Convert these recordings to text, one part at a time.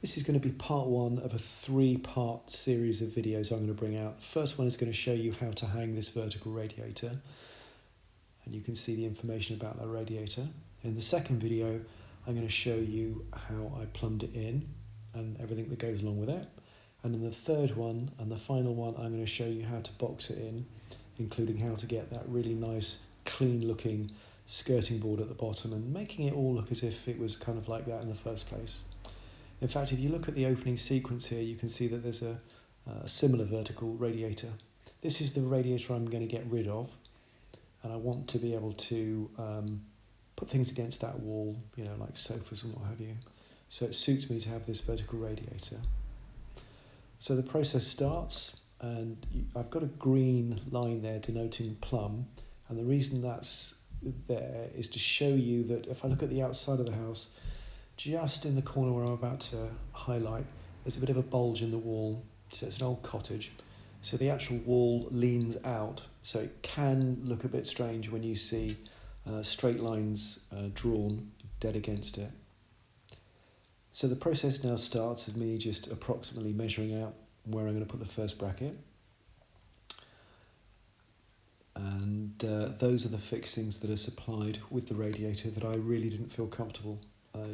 This is going to be part one of a 3-part series of videos I'm going to bring out. The first one is going to show you how to hang this vertical radiator, and you can see the information about that radiator. In the second video, I'm going to show you how I plumbed it in and everything that goes along with it. And in the third one and the final one, I'm going to show you how to box it in, including how to get that really nice, clean looking skirting board at the bottom and making it all look as if it was kind of like that in the first place. In fact, if you look at the opening sequence here, you can see that there's a similar vertical radiator. This is the radiator I'm going to get rid of, and I want to be able to put things against that wall, you know, like sofas and what have you. So it suits me to have this vertical radiator. So the process starts, and I've got a green line there denoting plumb, and the reason that's there is to show you that if I look at the outside of the house, just in the corner where I'm about to highlight, there's a bit of a bulge in the wall. So it's an old cottage. So the actual wall leans out. So it can look a bit strange when you see straight lines drawn dead against it. So the process now starts with me just approximately measuring out where I'm going to put the first bracket. And those are the fixings that are supplied with the radiator that I really didn't feel comfortable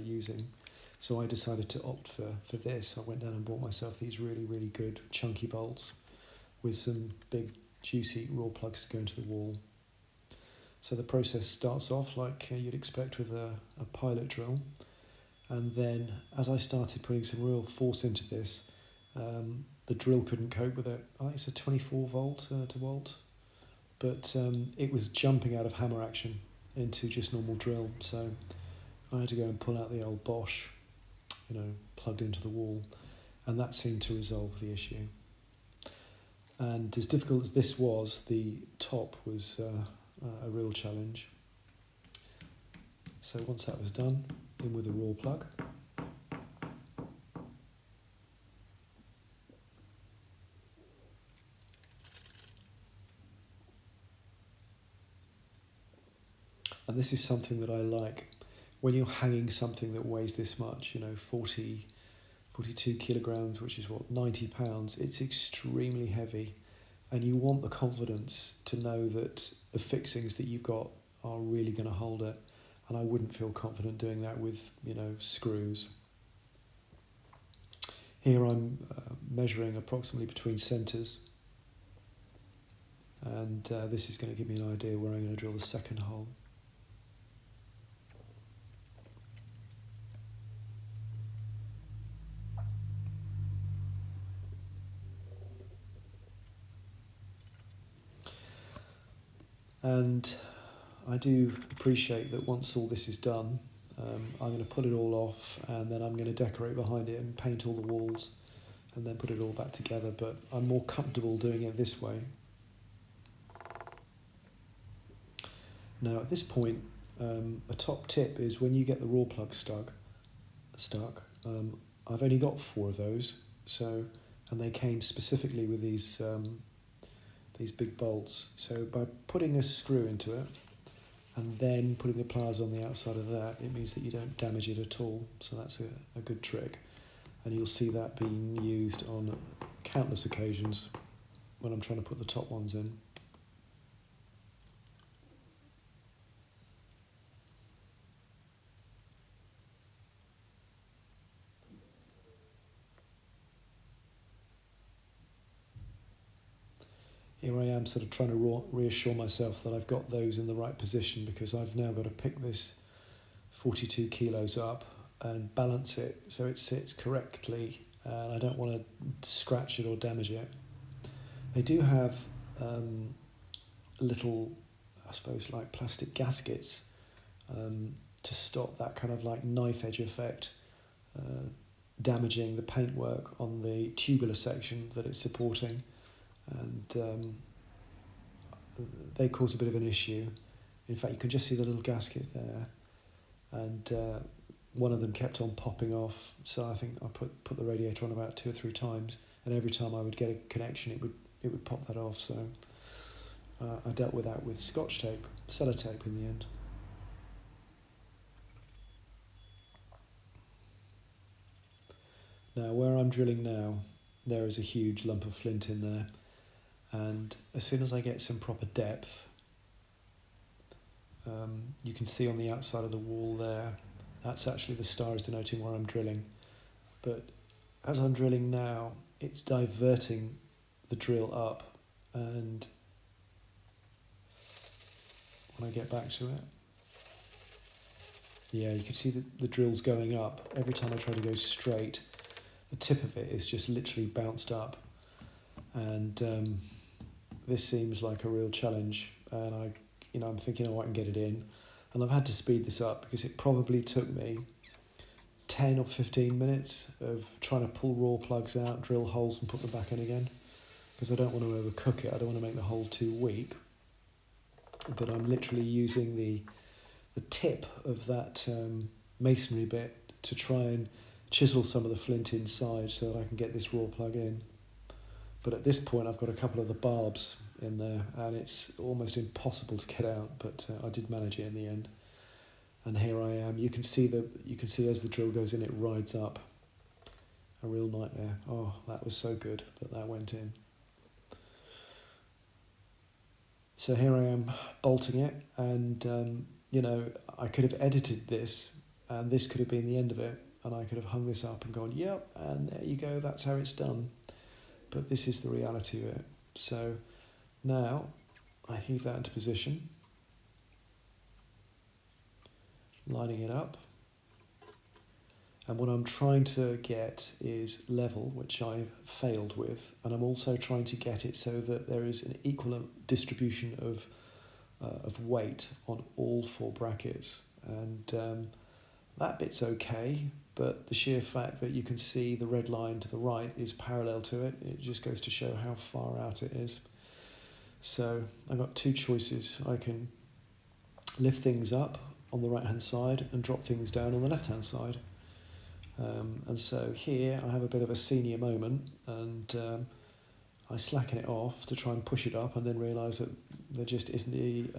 using. So I decided to opt for this. I went down and bought myself these really good chunky bolts with some big juicy raw plugs to go into the wall. So the process starts off like you'd expect with a pilot drill, and then as I started putting some real force into this, the drill couldn't cope with it. I think it's a 24 volt to volt, but it was jumping out of hammer action into just normal drill. So I had to go and pull out the old Bosch, plugged into the wall, and that seemed to resolve the issue. And as difficult as this was, the top was a real challenge. So once that was done, in with a raw plug. And this is something that I like. When you're hanging something that weighs this much, 42 kilograms, which is 90 pounds, it's extremely heavy. And you want the confidence to know that the fixings that you've got are really going to hold it. And I wouldn't feel confident doing that with, screws. Here I'm measuring approximately between centres. And this is going to give me an idea where I'm going to drill the second hole. And I do appreciate that once all this is done, I'm going to put it all off, and then I'm going to decorate behind it and paint all the walls and then put it all back together, but I'm more comfortable doing it this way. Now at this point, a top tip is when you get the raw plug stuck, I've only got 4 of those, and they came specifically with these big bolts. So by putting a screw into it and then putting the pliers on the outside of that, it means that you don't damage it at all. So that's a good trick. And you'll see that being used on countless occasions when I'm trying to put the top ones in. Here I am sort of trying to reassure myself that I've got those in the right position, because I've now got to pick this 42 kilos up and balance it so it sits correctly, and I don't want to scratch it or damage it. They do have little, I suppose, like plastic gaskets to stop that kind of like knife edge effect damaging the paintwork on the tubular section that it's supporting. And they cause a bit of an issue. In fact, you can just see the little gasket there, and one of them kept on popping off. So I think I put the radiator on about 2 or 3 times, and every time I would get a connection, it would pop that off. So I dealt with that with Scotch tape, sellotape in the end. Now where I'm drilling now, there is a huge lump of flint in there, and as soon as I get some proper depth, you can see on the outside of the wall there, that's actually the stars denoting where I'm drilling. But as I'm drilling now, it's diverting the drill up, and when I get back to it, yeah, you can see the drill's going up. Every time I try to go straight, the tip of it is just literally bounced up, and this seems like a real challenge. And I'm thinking, I can get it in, and I've had to speed this up because it probably took me 10 or 15 minutes of trying to pull raw plugs out, drill holes, and put them back in again, because I don't want to overcook it. I don't want to make the hole too weak. But I'm literally using the tip of that masonry bit to try and chisel some of the flint inside so that I can get this raw plug in. But at this point I've got a couple of the barbs in there, and it's almost impossible to get out, but I did manage it in the end. And here I am. You can see as the drill goes in, it rides up. A real nightmare. Oh, that was so good that went in. So here I am bolting it, and I could have edited this, and this could have been the end of it, and I could have hung this up and gone, yep, and there you go, that's how it's done. But this is the reality of it. So now I heave that into position, lining it up, and what I'm trying to get is level, which I failed with, and I'm also trying to get it so that there is an equal distribution of weight on all four brackets, and that bit's okay, but the sheer fact that you can see the red line to the right is parallel to it, it just goes to show how far out it is. So I've got two choices. I can lift things up on the right hand side and drop things down on the left hand side. And so here I have a bit of a senior moment, and I slacken it off to try and push it up, and then realise that there just isn't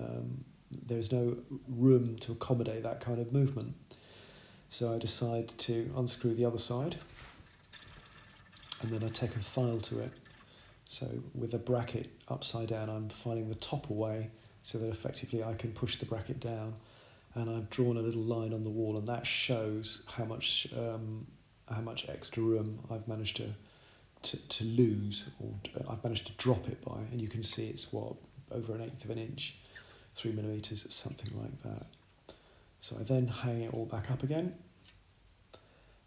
there's no room to accommodate that kind of movement. So I decide to unscrew the other side, and then I take a file to it. So with a bracket upside down, I'm filing the top away so that effectively I can push the bracket down. And I've drawn a little line on the wall, and that shows how much extra room I've managed to lose, or I've managed to drop it by. And you can see it's over 1/8 of an inch, 3 millimeters, something like that. So I then hang it all back up again,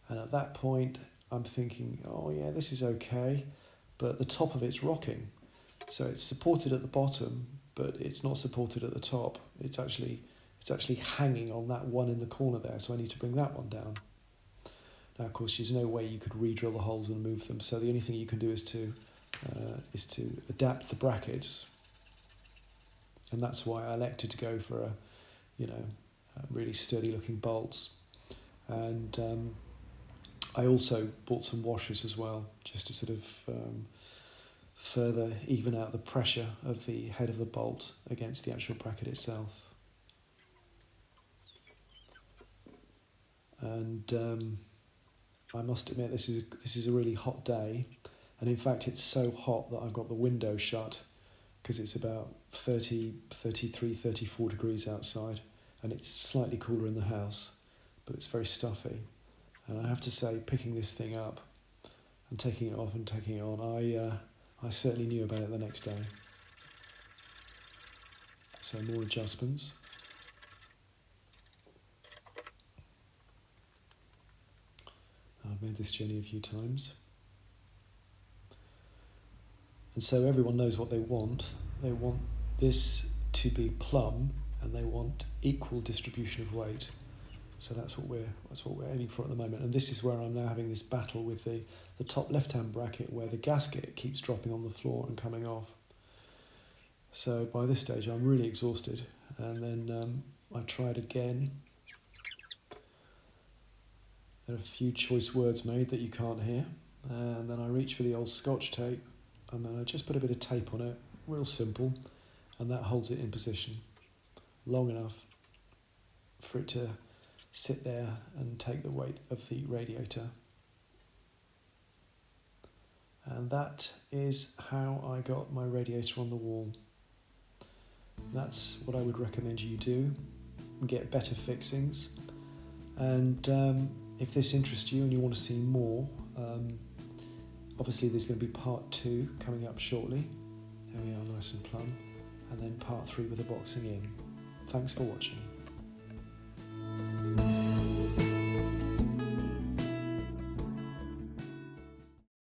and at that point I'm thinking, oh yeah, this is okay, but the top of it's rocking, so it's supported at the bottom, but it's not supported at the top. It's actually hanging on that one in the corner there, so I need to bring that one down. Now, of course, there's no way you could re-drill the holes and move them, so the only thing you can do is to adapt the brackets, and that's why I elected to go for really sturdy-looking bolts. And I also bought some washers as well, just to sort of further even out the pressure of the head of the bolt against the actual bracket itself. And I must admit, this is a really hot day, and in fact it's so hot that I've got the window shut, because it's about 30, 33, 34 degrees outside, and it's slightly cooler in the house, but it's very stuffy. And I have to say, picking this thing up and taking it off and taking it on, I certainly knew about it the next day. So more adjustments. I've made this journey a few times. And so everyone knows what they want. They want this to be plumb, and they want equal distribution of weight. So that's what we're aiming for at the moment. And this is where I'm now having this battle with the top left-hand bracket, where the gasket keeps dropping on the floor and coming off. So by this stage I'm really exhausted, and then I tried again. There are a few choice words made that you can't hear, and then I reach for the old Scotch tape, and then I just put a bit of tape on it, real simple, and that holds it in position long enough for it to sit there and take the weight of the radiator. And that is how I got my radiator on the wall. That's what I would recommend you do, get better fixings. And if this interests you and you want to see more, obviously there's going to be part 2 coming up shortly. There we are, nice and plumb. And then part 3 with the boxing in. Thanks for watching.